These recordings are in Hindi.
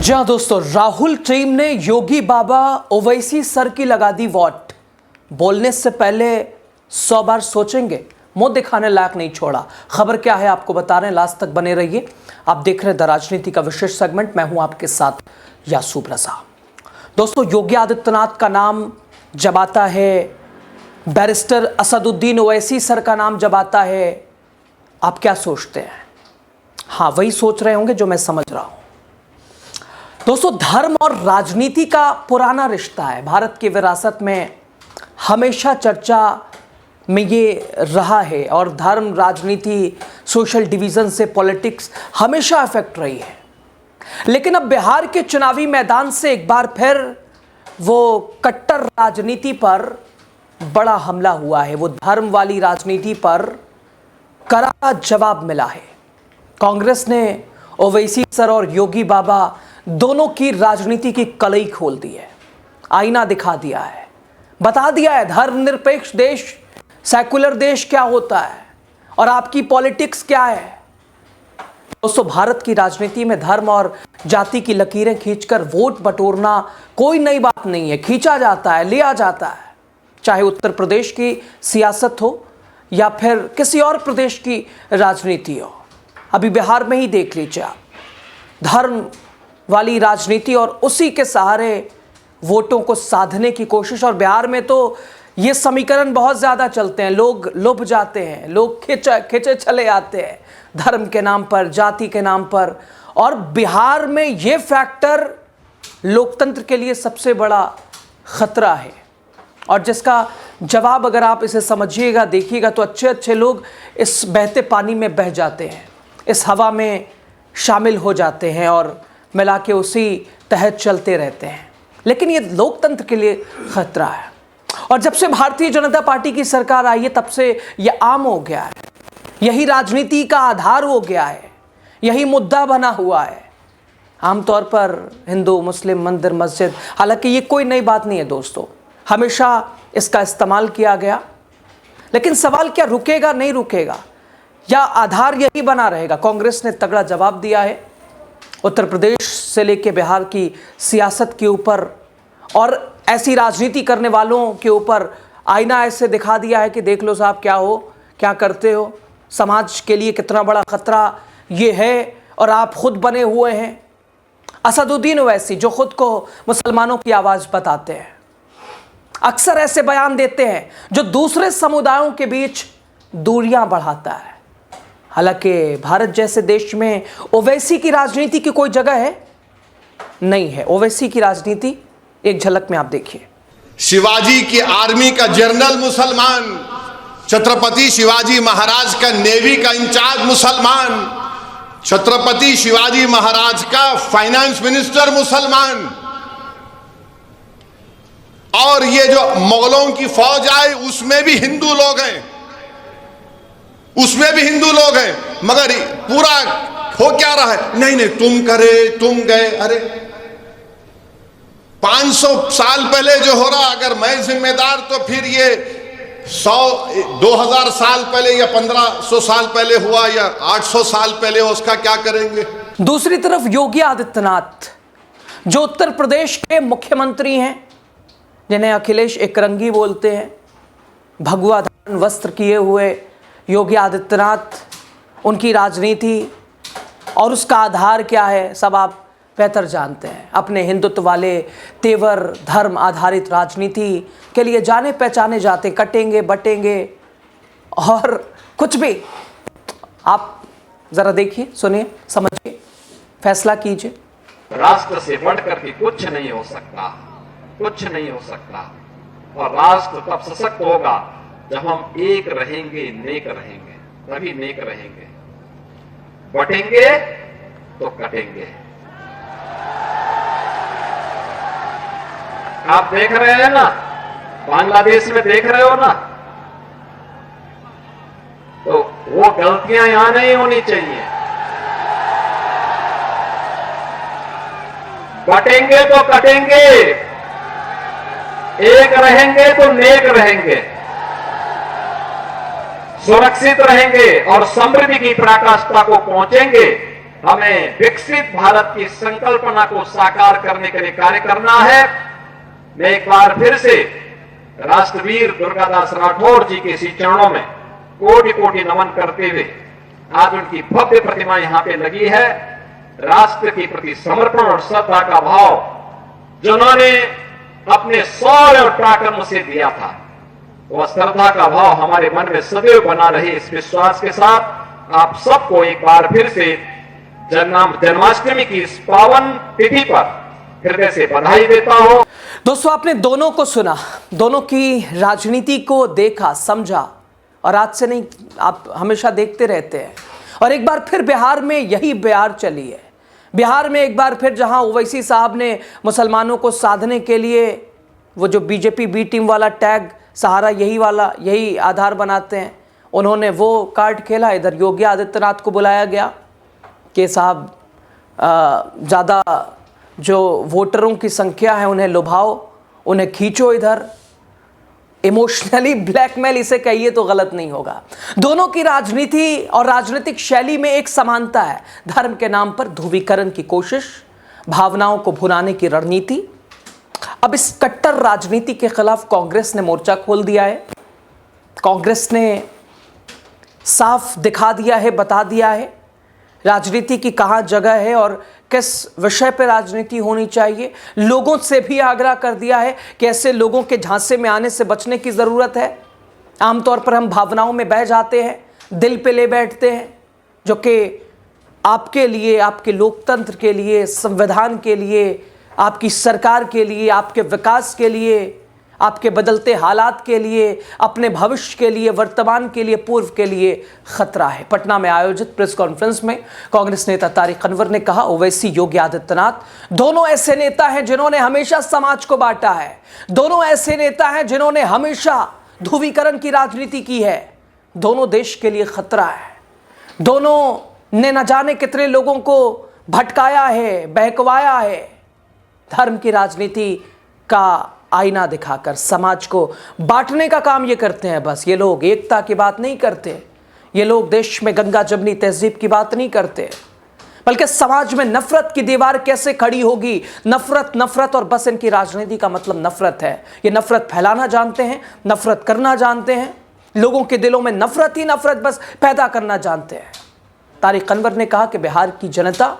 जी हाँ दोस्तों, राहुल टीम ने योगी बाबा ओवैसी सर की लगा दी वोट। बोलने से पहले 100 बार सोचेंगे, मुंह दिखाने लायक नहीं छोड़ा। खबर क्या है आपको बता रहे हैं, लास्ट तक बने रहिए। आप देख रहे हैं द राजनीति का विशेष सेगमेंट। मैं हूं आपके साथ यासूब रजा। दोस्तों, योगी आदित्यनाथ का नाम जब आता है, बैरिस्टर असदुद्दीन ओवैसी सर का नाम जब आता है, आप क्या सोचते हैं? हाँ, वही सोच रहे होंगे जो मैं समझ रहा हूं। दोस्तों, धर्म और राजनीति का पुराना रिश्ता है। भारत की विरासत में हमेशा चर्चा में ये रहा है और धर्म, राजनीति, सोशल डिवीजन से पॉलिटिक्स हमेशा अफेक्ट रही है। लेकिन अब बिहार के चुनावी मैदान से एक बार फिर वो कट्टर राजनीति पर बड़ा हमला हुआ है। वो धर्म वाली राजनीति पर करारा जवाब मिला है। कांग्रेस ने ओवैसी सर और योगी बाबा दोनों की राजनीति की कलई खोल दी है, आईना दिखा दिया है, बता दिया है धर्मनिरपेक्ष देश, सेकुलर देश क्या होता है और आपकी पॉलिटिक्स क्या है। दोस्तों, भारत की राजनीति में धर्म और जाति की लकीरें खींचकर वोट बटोरना कोई नई बात नहीं है। खींचा जाता है, लिया जाता है, चाहे उत्तर प्रदेश की सियासत हो या फिर किसी और प्रदेश की राजनीति हो। अभी बिहार में ही देख लीजिए आप, धर्म वाली राजनीति और उसी के सहारे वोटों को साधने की कोशिश। और बिहार में तो ये समीकरण बहुत ज़्यादा चलते हैं, लोग लुभ जाते हैं, लोग खिंचे चले आते हैं धर्म के नाम पर, जाति के नाम पर। और बिहार में ये फैक्टर लोकतंत्र के लिए सबसे बड़ा खतरा है और जिसका जवाब अगर आप इसे समझिएगा, देखिएगा, तो अच्छे अच्छे लोग इस बहते पानी में बह जाते हैं, इस हवा में शामिल हो जाते हैं और मिला के उसी तहत चलते रहते हैं। लेकिन ये लोकतंत्र के लिए खतरा है। और जब से भारतीय जनता पार्टी की सरकार आई है, तब से ये आम हो गया है, यही राजनीति का आधार हो गया है, यही मुद्दा बना हुआ है। आमतौर पर हिंदू मुस्लिम, मंदिर मस्जिद, हालांकि ये कोई नई बात नहीं है दोस्तों, हमेशा इसका इस्तेमाल किया गया। लेकिन सवाल क्या रुकेगा, नहीं रुकेगा, या आधार यही बना रहेगा? कांग्रेस ने तगड़ा जवाब दिया है उत्तर प्रदेश से लेके बिहार की सियासत के ऊपर और ऐसी राजनीति करने वालों के ऊपर आईना ऐसे दिखा दिया है कि देख लो साहब, क्या हो, क्या करते हो, समाज के लिए कितना बड़ा खतरा ये है और आप खुद बने हुए हैं। असदुद्दीन ओवैसी जो खुद को मुसलमानों की आवाज़ बताते हैं, अक्सर ऐसे बयान देते हैं जो दूसरे समुदायों के बीच दूरियां बढ़ाता है। हालांकि भारत जैसे देश में ओवैसी की राजनीति की कोई जगह है नहीं है। ओवैसी की राजनीति एक झलक में आप देखिए। शिवाजी की आर्मी का जनरल मुसलमान, छत्रपति शिवाजी महाराज का नेवी का इंचार्ज मुसलमान, छत्रपति शिवाजी महाराज का फाइनेंस मिनिस्टर मुसलमान, और ये जो मुगलों की फौज आई उसमें भी हिंदू लोग हैं, उसमें भी हिंदू लोग हैं। मगर पूरा हो क्या रहा है, नहीं नहीं तुम करे, तुम गए। अरे 500 साल पहले जो हो रहा, अगर मैं जिम्मेदार तो फिर ये 2000 साल पहले या 1500 साल पहले हुआ या 800 साल पहले, उसका क्या करेंगे? दूसरी तरफ योगी आदित्यनाथ जो उत्तर प्रदेश के मुख्यमंत्री हैं, जिन्हें अखिलेश एकरंगी बोलते हैं, भगवा धारण वस्त्र किए हुए योगी आदित्यनाथ, उनकी राजनीति और उसका आधार क्या है सब आप बेहतर जानते हैं। अपने हिंदुत्व वाले तेवर, धर्म आधारित राजनीति के लिए जाने पहचाने जाते, कटेंगे बटेंगे और कुछ भी। आप जरा देखिए, सुनिए, समझिए, फैसला कीजिए। राष्ट्र से बढ़कर के कुछ नहीं हो सकता, कुछ नहीं हो सकता। और राष्ट्र तब सशक्त होगा जब हम एक रहेंगे, नेक रहेंगे, तभी नेक रहेंगे। बटेंगे तो कटेंगे। आप देख रहे हैं ना, बांग्लादेश में देख रहे हो ना, तो वो गलतियां यहां नहीं होनी चाहिए। बटेंगे तो कटेंगे, एक रहेंगे तो नेक रहेंगे, सुरक्षित रहेंगे और समृद्धि की पराकाष्ठा को पहुंचेंगे हमें विकसित भारत की संकल्पना को साकार करने के लिए कार्य करना है। मैं एक बार फिर से राष्ट्रवीर दुर्गादास राठौर जी के इसी चरणों में कोटि कोटि नमन करते हुए, आज उनकी भव्य प्रतिमा यहां पे लगी है। राष्ट्र के प्रति समर्पण और श्रद्धा का भाव जिन्होंने अपने शौर्य और पराक्रम से दिया था, वह श्रद्धा का भाव हमारे मन में सदैव बना रहे, इस विश्वास के साथ आप सबको एक बार फिर से जन्माष्टमी की इस पावन तिथि पर हृदय से बधाई देता हूं। दोस्तों, आपने दोनों को सुना, दोनों की राजनीति को देखा, समझा, और आज से नहीं, आप हमेशा देखते रहते हैं। और एक बार फिर बिहार में यही बयार चली है। बिहार में एक बार फिर जहां ओवैसी साहब ने मुसलमानों को साधने के लिए वो जो बीजेपी बी टीम वाला टैग, सहारा यही आधार बनाते हैं, उन्होंने वो कार्ड खेला। इधर योगी आदित्यनाथ को बुलाया गया कि साहब ज़्यादा जो वोटरों की संख्या है उन्हें लुभाओ, उन्हें खींचो इधर, इमोशनली ब्लैकमेल इसे कहिए तो गलत नहीं होगा। दोनों की राजनीति और राजनीतिक शैली में एक समानता है, धर्म के नाम पर ध्रुवीकरण की कोशिश, भावनाओं को भुनाने की रणनीति। अब इस कट्टर राजनीति के खिलाफ कांग्रेस ने मोर्चा खोल दिया है। कांग्रेस ने साफ दिखा दिया है, बता दिया है राजनीति की कहाँ जगह है और किस विषय पर राजनीति होनी चाहिए। लोगों से भी आग्रह कर दिया है कि ऐसे लोगों के झांसे में आने से बचने की ज़रूरत है। आमतौर पर हम भावनाओं में बह जाते हैं, दिल पे ले बैठते हैं, जो कि आपके लिए, आपके लोकतंत्र के लिए, संविधान के लिए, आपकी सरकार के लिए, आपके विकास के लिए, आपके बदलते हालात के लिए, अपने भविष्य के लिए, वर्तमान के लिए, पूर्व के लिए खतरा है। पटना में आयोजित प्रेस कॉन्फ्रेंस में कांग्रेस नेता तारिक अनवर ने कहा, ओवैसी योगी आदित्यनाथ दोनों ऐसे नेता हैं जिन्होंने हमेशा समाज को बांटा है, दोनों ऐसे नेता हैं जिन्होंने हमेशा ध्रुवीकरण की राजनीति की है, दोनों देश के लिए खतरा है, दोनों ने न जाने कितने लोगों को भटकाया है, बहकवाया है। धर्म की राजनीति का आईना दिखाकर समाज को बांटने का काम ये करते हैं। बस ये लोग एकता की बात नहीं करते, ये लोग देश में गंगा जमनी तहजीब की बात नहीं करते, बल्कि समाज में नफरत की दीवार कैसे खड़ी होगी, नफरत नफरत, और बस इनकी राजनीति का मतलब नफरत है। ये नफरत फैलाना जानते हैं, नफरत करना जानते हैं, लोगों के दिलों में नफरत ही नफरत बस पैदा करना जानते हैं। तारिक अनवर ने कहा कि बिहार की जनता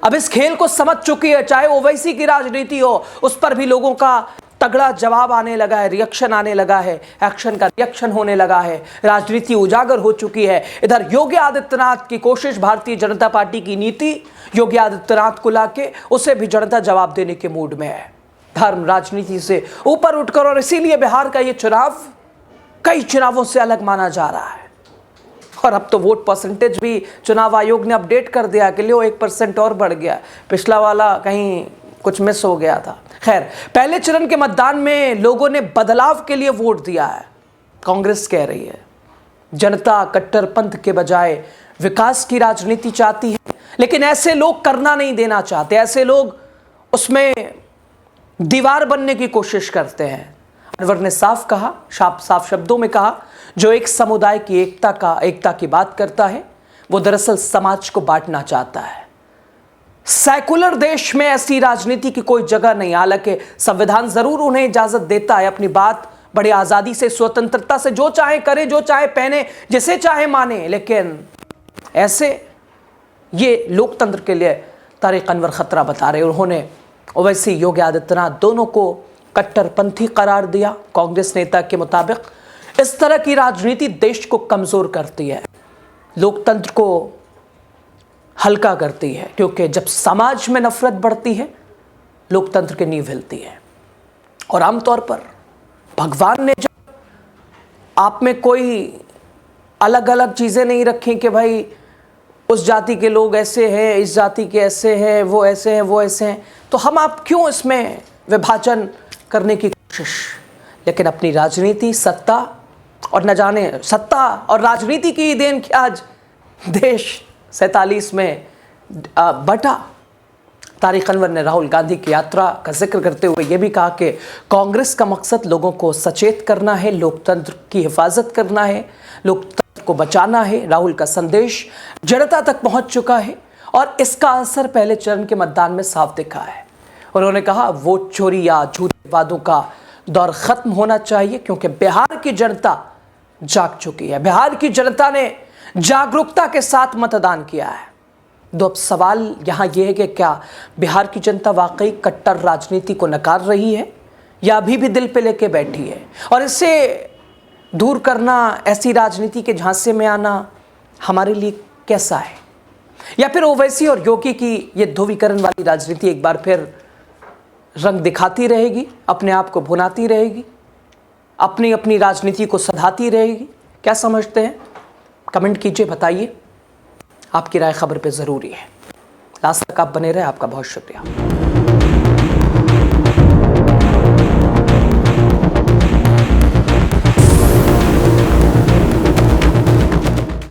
अब इस खेल को समझ चुकी है, चाहे ओवैसी की राजनीति हो, उस पर भी लोगों का तगड़ा जवाब आने लगा है, रिएक्शन आने लगा है, एक्शन का रिएक्शन होने लगा है, राजनीति उजागर हो चुकी है। इधर योगी आदित्यनाथ की कोशिश, भारतीय जनता पार्टी की नीति, योगी आदित्यनाथ को लाके उसे भी जनता जवाब देने के मूड में है, धर्म राजनीति से ऊपर उठकर। और इसीलिए बिहार का ये चुनाव कई चुनावों से अलग माना जा रहा है। और अब तो वोट परसेंटेज भी चुनाव आयोग ने अपडेट कर दिया कि लो 1% और बढ़ गया, पिछला वाला कहीं कुछ मिस हो गया था। खैर, पहले चरण के मतदान में लोगों ने बदलाव के लिए वोट दिया है। कांग्रेस कह रही है जनता कट्टरपंथ के बजाय विकास की राजनीति चाहती है, लेकिन ऐसे लोग करना नहीं देना चाहते, ऐसे लोग उसमें दीवार बनने की कोशिश करते हैं। अनवर ने साफ कहा, साफ शब्दों में कहा, जो एक समुदाय की एकता की बात करता है वो दरअसल समाज को बांटना चाहता है। सेकुलर देश में ऐसी राजनीति की कोई जगह नहीं। हालांकि संविधान जरूर उन्हें इजाजत देता है अपनी बात बड़ी आजादी से, स्वतंत्रता से जो चाहे करे, जो चाहे पहने, जिसे चाहे माने, लेकिन ऐसे ये लोकतंत्र के लिए तारिक अनवर खतरा बता रहे। उन्होंने ओवैसी योगी आदित्यनाथ दोनों को कट्टरपंथी करार दिया। कांग्रेस नेता के मुताबिक इस तरह की राजनीति देश को कमजोर करती है, लोकतंत्र को हल्का करती है, क्योंकि जब समाज में नफरत बढ़ती है लोकतंत्र की नींव हिलती है। और आमतौर पर भगवान ने जब आप में कोई अलग अलग चीज़ें नहीं रखी कि भाई उस जाति के लोग ऐसे हैं, इस जाति के ऐसे हैं, वो ऐसे हैं, वो ऐसे हैं, तो हम आप क्यों इसमें विभाजन करने की कोशिश। लेकिन अपनी राजनीति, सत्ता और न जाने सत्ता और राजनीति की देन क्या आज देश 47 में बटा। तारिक अनवर ने राहुल गांधी की यात्रा का जिक्र करते हुए यह भी कहा कि कांग्रेस का मकसद लोगों को सचेत करना है, लोकतंत्र की हिफाजत करना है, लोकतंत्र को बचाना है। राहुल का संदेश जनता तक पहुंच चुका है और इसका असर पहले चरण के मतदान में साफ दिखा है। उन्होंने कहा वोट चोरी या झूठे वादों का दौर खत्म होना चाहिए, क्योंकि बिहार की जनता जाग चुकी है। बिहार की जनता ने जागरूकता के साथ मतदान किया है। तो अब सवाल यहाँ यह है कि क्या बिहार की जनता वाकई कट्टर राजनीति को नकार रही है या अभी भी दिल पे लेके बैठी है, और इससे दूर करना, ऐसी राजनीति के झांसे में आना हमारे लिए कैसा है? या फिर ओवैसी और योगी की ये ध्रुवीकरण वाली राजनीति एक बार फिर रंग दिखाती रहेगी, अपने आप को भुनाती रहेगी, अपनी अपनी राजनीति को सधाती रहेगी? क्या समझते हैं? कमेंट कीजिए, बताइए। आपकी राय खबर पे ज़रूरी है। लास्ट तक आप बने रहे। आपका बहुत शुक्रिया।